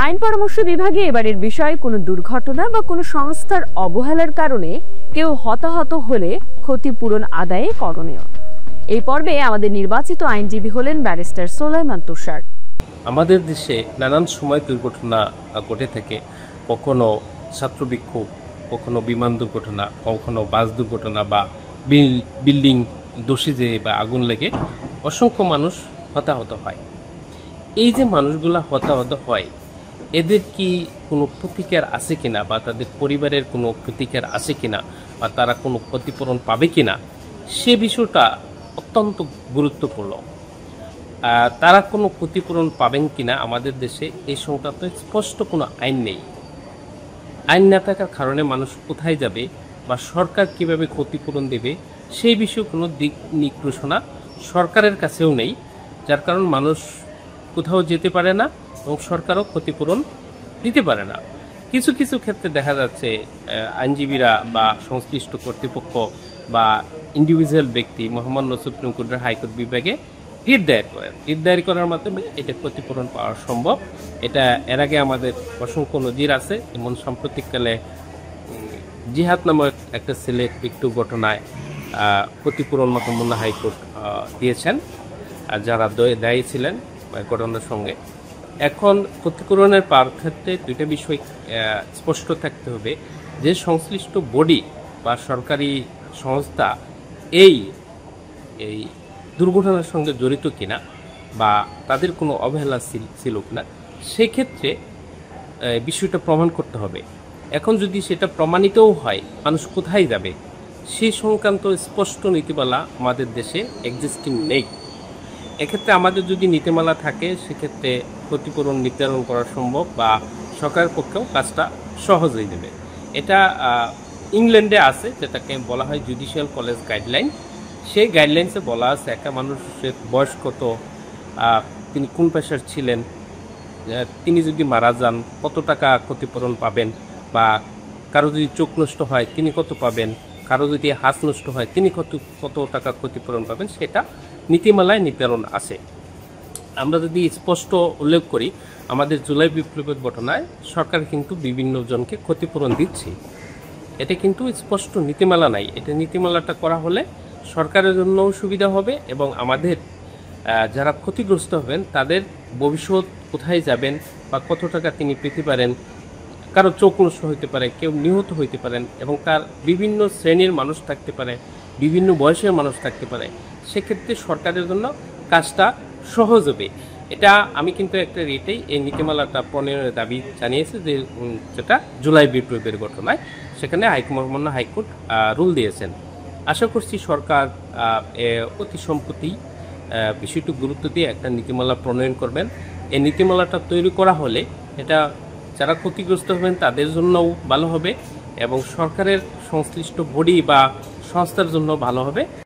আইন পরামর্শ বিভাগে এবারের বিষয়ে কোনো দুর্ঘটনা বা কোনো সংস্থার অবহেলার কারণে কেউ হতাহত হলে ক্ষতিপূরণ আদায়ে করণীয়। এই পর্বে আমাদের নির্বাচিত আইনজীবী হলেন ব্যারিস্টার সোলাইমান তুষার। আমাদের দেশে নানান সময় দুর্ঘটনা ঘটে থাকে, কখনো ছাত্র বিক্ষোভ, কখনো বিমান দুর্ঘটনা, কখনো বাস দুর্ঘটনা বা বিল্ডিং ধসে যেয়ে বা আগুন লেগে অসংখ্য মানুষ হতাহত হয়। এই যে মানুষগুলা হতাহত হয়, এদের কি কোনো প্রতিকার আছে কিনা বা তাদের পরিবারের কোনো প্রতিকার আছে কিনা বা তারা কোনো ক্ষতিপূরণ পাবে কিনা, সে বিষয়টা অত্যন্ত গুরুত্বপূর্ণ। তারা কোনো ক্ষতিপূরণ পাবেন কিনা আমাদের দেশে এই সংক্রান্ত স্পষ্ট কোনো আইন নেই। আইন না থাকার কারণে মানুষ কোথায় যাবে বা সরকার কিভাবে ক্ষতিপূরণ দেবে সেই বিষয়ে কোনো দিক নির্দেশনা সরকারের কাছেও নেই, যার কারণ মানুষ কোথাও যেতে পারে না এবং সরকারও ক্ষতিপূরণ দিতে পারে না। কিছু কিছু ক্ষেত্রে দেখা যাচ্ছে আইনজীবীরা বা সংশ্লিষ্ট কর্তৃপক্ষ বা ইন্ডিভিজুয়াল ব্যক্তি মহামান্য সুপ্রিম কোর্টের হাইকোর্ট বিভাগে রিট দায়ের করেন। রিট দায়ের করার মাধ্যমে এটা ক্ষতিপূরণ পাওয়া সম্ভব। এটা এর আগে আমাদের অসংখ্য নজির আছে। যেমন সাম্প্রতিককালে জিহাদ নামক একটা ছেলে একটু ঘটনায় ক্ষতিপূরণ মহামান্য হাইকোর্ট দিয়েছেন যারা দায়ী ছিলেন ঘটনার সঙ্গে। এখন ক্ষতিপূরণের পাওয়ার ক্ষেত্রে দুইটা বিষয় স্পষ্ট থাকতে হবে, যে সংশ্লিষ্ট বডি বা সরকারি সংস্থা এই দুর্ঘটনার সঙ্গে জড়িত কিনা বা তাদের কোনো অবহেলা ছিল কিনা, সেক্ষেত্রে বিষয়টা প্রমাণ করতে হবে। এখন যদি সেটা প্রমাণিতও হয়, মানুষ কোথায় যাবে সেই সংক্রান্ত স্পষ্ট নীতিমালা আমাদের দেশে এক্সিস্টিং নেই। এক্ষেত্রে আমাদের যদি নীতিমালা থাকে, সেক্ষেত্রে ক্ষতিপূরণ নির্ধারণ করা সম্ভব বা সরকারের পক্ষেও কাজটা সহজ হয়ে যাবে। এটা ইংল্যান্ডে আছে, যেটাকে বলা হয় জুডিশিয়াল কলেজ গাইডলাইন। সেই গাইডলাইন্সে বলা আছে একটা মানুষের বয়স কত, তিনি কোন পেশার ছিলেন, তিনি যদি মারা যান কত টাকা ক্ষতিপূরণ পাবেন, বা কারো যদি চোখ নষ্ট হয় তিনি কত পাবেন, কারো যদি হাত নষ্ট হয় তিনি কত টাকা ক্ষতিপূরণ পাবেন, সেটা নীতিমালায় নির্ধারণ আছে। আমরা যদি স্পষ্ট উল্লেখ করি, আমাদের জুলাই বিপ্লবের ঘটনায় সরকার কিন্তু বিভিন্ন জনকে ক্ষতিপূরণ দিচ্ছে। এটা কিন্তু স্পষ্ট নীতিমালা নাই। এটা নীতিমালাটা করা হলে সরকারের জন্যও সুবিধা হবে এবং আমাদের যারা ক্ষতিগ্রস্ত হবেন তাদের ভবিষ্যৎ কোথায় যাবেন বা কত টাকা তিনি পেতে পারেন, কারো চোখ নষ্ট হইতে পারে, কেউ নিহত হইতে পারেন এবং তার বিভিন্ন শ্রেণীর মানুষ থাকতে পারে, বিভিন্ন বয়সের মানুষ থাকতে পারে। সেক্ষেত্রে সরকারের জন্য কাজটা সহজ হবে। এটা আমি কিন্তু একটা রিটেই এই নীতিমালাটা প্রণয়নের দাবি জানিয়েছি, যেটা জুলাই বিপ্লবের ঘটনায় সেখানে মহামান্য হাইকোর্ট রুল দিয়েছেন। আশা করছি সরকার অতি সম্প্রতি বিষয়টি গুরুত্ব দিয়ে একটা নীতিমালা প্রণয়ন করবেন। এই নীতিমালাটা তৈরি করা হলে এটা যারা ক্ষতিগ্রস্ত হবেন তাদের জন্যও ভালো হবে এবং সরকারের সংশ্লিষ্ট বডি বা সংস্থার জন্য ভালো হবে।